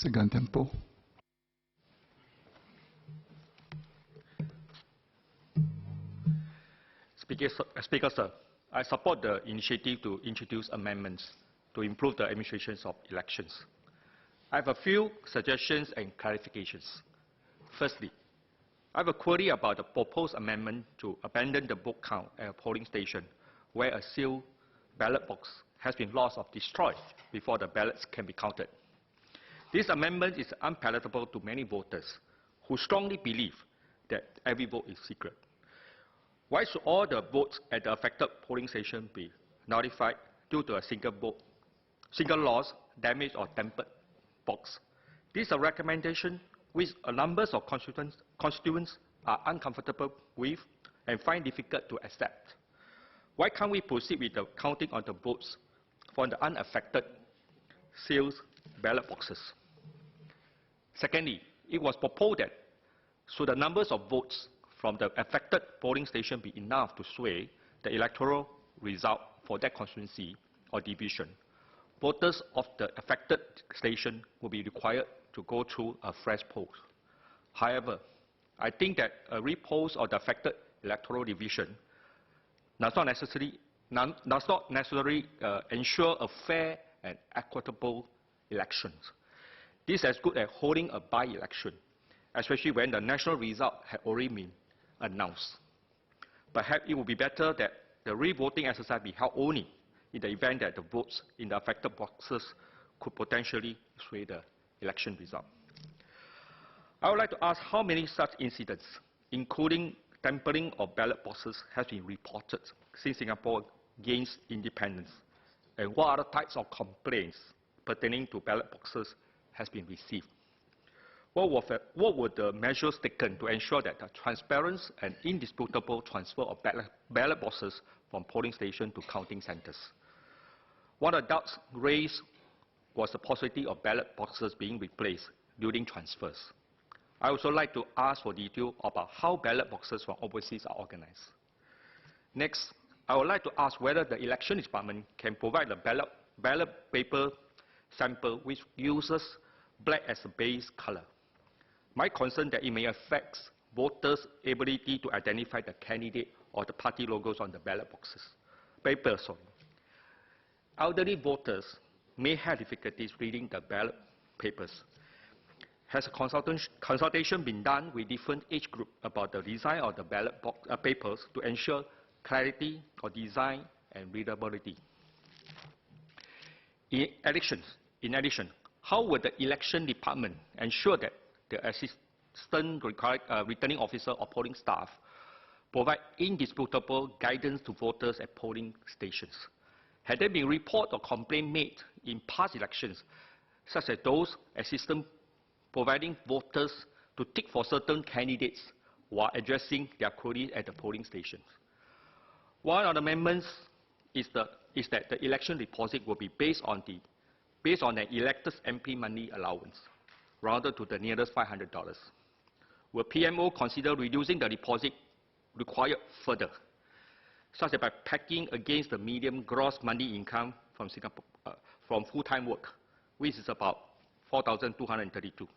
Second tempo. Speaker, sir, I support the initiative to introduce amendments to improve the administrations of elections. I have a few suggestions and clarifications. Firstly, I have a query about the proposed amendment to abandon the vote count at a polling station where a sealed ballot box has been lost or destroyed before the ballots can be counted. This amendment is unpalatable to many voters who strongly believe that every vote is secret. Why should all the votes at the affected polling station be nullified due to a single loss, damaged or tampered box? This is a recommendation which a number of constituents are uncomfortable with and find difficult to accept. Why can't we proceed with the counting of the votes from the unaffected sealed ballot boxes? Secondly, it was proposed that should the numbers of votes from the affected polling station be enough to sway the electoral result for that constituency or division, voters of the affected station will be required to go through a fresh poll. However, I think that a repoll of the affected electoral division does not necessarily ensure a fair and equitable elections. This is as good as holding a by-election, especially when the national result had already been announced. Perhaps it would be better that the re-voting exercise be held only in the event that the votes in the affected boxes could potentially sway the election result. I would like to ask how many such incidents, including tampering of ballot boxes, has been reported since Singapore gained independence, and what other types of complaints pertaining to ballot boxes has been received. What were the measures taken to ensure that the transparent and indisputable transfer of ballot boxes from polling stations to counting centres? One of the doubts raised was the possibility of ballot boxes being replaced during transfers. I also like to ask for detail about how ballot boxes from overseas are organized. Next, I would like to ask whether the election department can provide a ballot paper sample which uses black as a base color. My concern that it may affect voters' ability to identify the candidate or the party logos on the ballot papers. Elderly voters may have difficulties reading the ballot papers. Has a consultation been done with different age groups about the design of the ballot papers to ensure clarity of design and readability? In addition, how will the election department ensure that the assistant returning officer or polling staff provide indisputable guidance to voters at polling stations? Had there been report or complaint made in past elections, such as those assistants providing voters to tick for certain candidates while addressing their queries at the polling stations? One of the amendments is that the election deposit will be based on an elected MP money allowance, rather to the nearest $500. Will PMO consider reducing the deposit required further, such as by packing against the median gross monthly income from full-time work, which is about $4,232.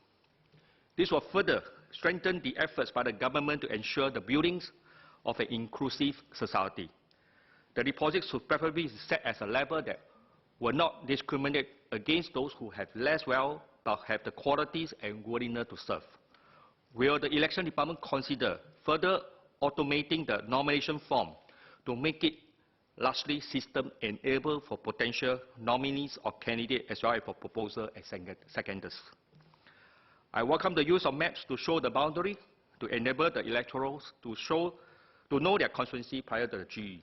This will further strengthen the efforts by the government to ensure the buildings of an inclusive society. The deposit should preferably be set as a level that will not discriminate against those who have less wealth but have the qualities and willingness to serve. Will the election department consider further automating the nomination form to make it largely system-enabled for potential nominees or candidates as well as for proposals and seconders? I welcome the use of maps to show the boundary, to enable the electorals to know their constituency prior to the GE.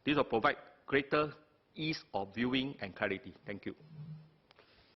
This will provide greater ease of viewing and clarity. Thank you.